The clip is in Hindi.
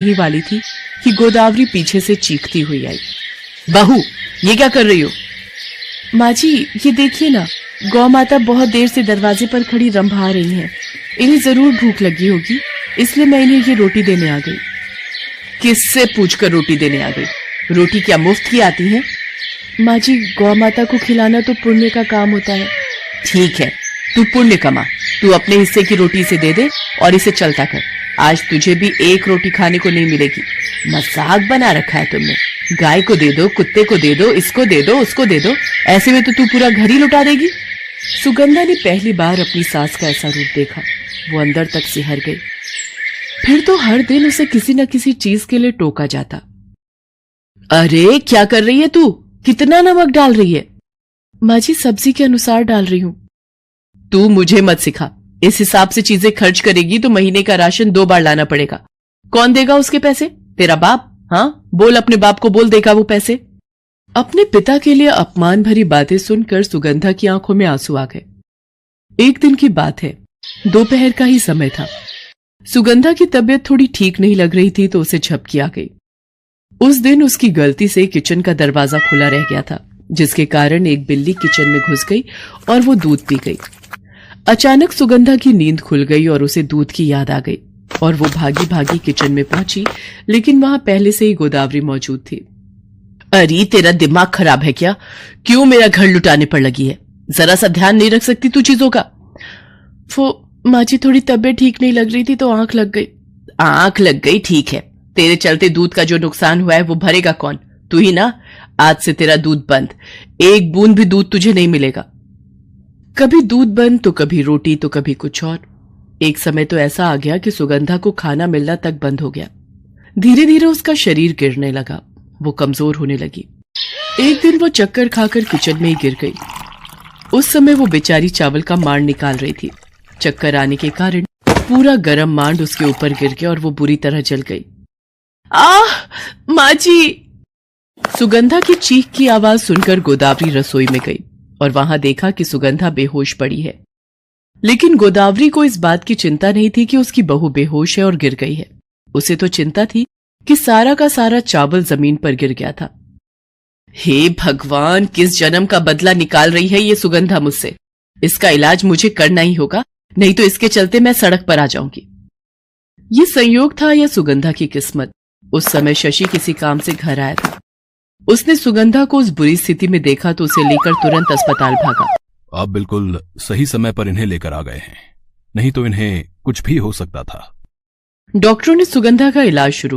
ही वाली थी कि गोदावरी पीछे से चीखती हुई आई। बहू, ये क्या कर रही हो? माँ जी, ये देखिए ना, गौ माता बहुत देर से दरवाजे पर खड़ी रंभा रही हैं। इन्हें जरूर भूख लगी होगी, इसलिए मैं इन्हें ये रोटी देने आ गई। किससे पूछकर रोटी देने आ गई? रोटी क्या मुफ्त की आती है? माँ जी, गौ माता को खिलाना तो पुण्य का काम होता है। ठीक है, तू पुण्य कमा, तू अपने हिस्से की रोटी इसे दे दे और इसे चलता कर। आज तुझे भी एक रोटी खाने को नहीं मिलेगी। मजाक बना रखा है तुमने। गाय को दे दो, कुत्ते को दे दो, इसको दे दो, उसको दे दो, ऐसे में तो तू पूरा घर ही लुटा देगी। सुगंधा ने पहली बार अपनी सास का ऐसा रूप देखा। वो अंदर तक सिहर गई। फिर तो हर दिन उसे किसी न किसी चीज के लिए टोका जाता। अरे क्या कर रही है तू? कितना नमक डाल रही है? माँ जी, सब्जी के अनुसार डाल रही हूं। तू मुझे मत सिखा। इस हिसाब से चीजें खर्च करेगी तो महीने का राशन 2 बार लाना पड़ेगा। कौन देगा उसके पैसे? तेरा बाप? हाँ, बोल, अपने बाप को बोल देगा वो पैसे। अपने पिता के लिए अपमान भरी बातें सुनकर सुगंधा की आंखों में आंसू आ गए। एक दिन की बात है, दोपहर का ही समय था। सुगंधा की तबीयत थोड़ी ठीक नहीं लग रही थी तो उसे झपकी आ गई। उस दिन उसकी गलती से किचन का दरवाजा खुला रह गया था, जिसके कारण एक बिल्ली किचन में घुस गई और वो दूध पी गई। अचानक सुगंधा की नींद खुल गई और उसे दूध की याद आ गई और वो भागी भागी किचन में पहुंची, लेकिन वहां पहले से ही गोदावरी मौजूद थी। अरे तेरा दिमाग खराब है क्या? क्यों मेरा घर लुटाने पर लगी है? जरा सा ध्यान नहीं रख सकती तू चीजों का? वो माँ जी, थोड़ी तबीयत ठीक नहीं लग रही थी तो आंख लग गई। आंख लग गई, ठीक है। तेरे चलते दूध का जो नुकसान हुआ है वो भरेगा कौन? तू ही ना। आज से तेरा दूध बंद। एक बूंद भी दूध तुझे नहीं मिलेगा। कभी दूध बंद तो कभी रोटी तो कभी कुछ और। एक समय तो ऐसा आ गया कि सुगंधा को खाना मिलना तक बंद हो गया। धीरे धीरे उसका शरीर गिरने लगा, वो कमजोर होने लगी। एक दिन वो चक्कर खाकर किचन में ही गिर गई। उस समय वो बेचारी चावल का मांड निकाल रही थी। चक्कर आने के कारण पूरा गरम मांड उसके ऊपर गिर गया और वो बुरी तरह जल गई। आह माँ जी! सुगंधा की चीख की आवाज सुनकर गोदावरी रसोई में गई और वहां देखा कि सुगंधा बेहोश पड़ी है। लेकिन गोदावरी को इस बात की चिंता नहीं थी कि उसकी बहू बेहोश है और गिर गई है। उसे तो चिंता थी कि सारा का सारा चावल जमीन पर गिर गया था। हे भगवान, किस जन्म का बदला निकाल रही है ये सुगंधा मुझसे? इसका इलाज मुझे करना ही होगा, नहीं तो इसके चलते मैं सड़क पर आ जाऊंगी। ये संयोग था या सुगंधा की किस्मत? उस समय शशि किसी काम से घर आया था। उसने सुगंधा को उस बुरी स्थिति में देखा तो उसे लेकर तुरंत अस्पताल भागा। आप बिल्कुल सही समय पर इन्हें लेकर आ गए हैं, नहीं तो इन्हें कुछ भी हो सकता था। डॉक्टरों ने सुगंधा का इलाज शुरू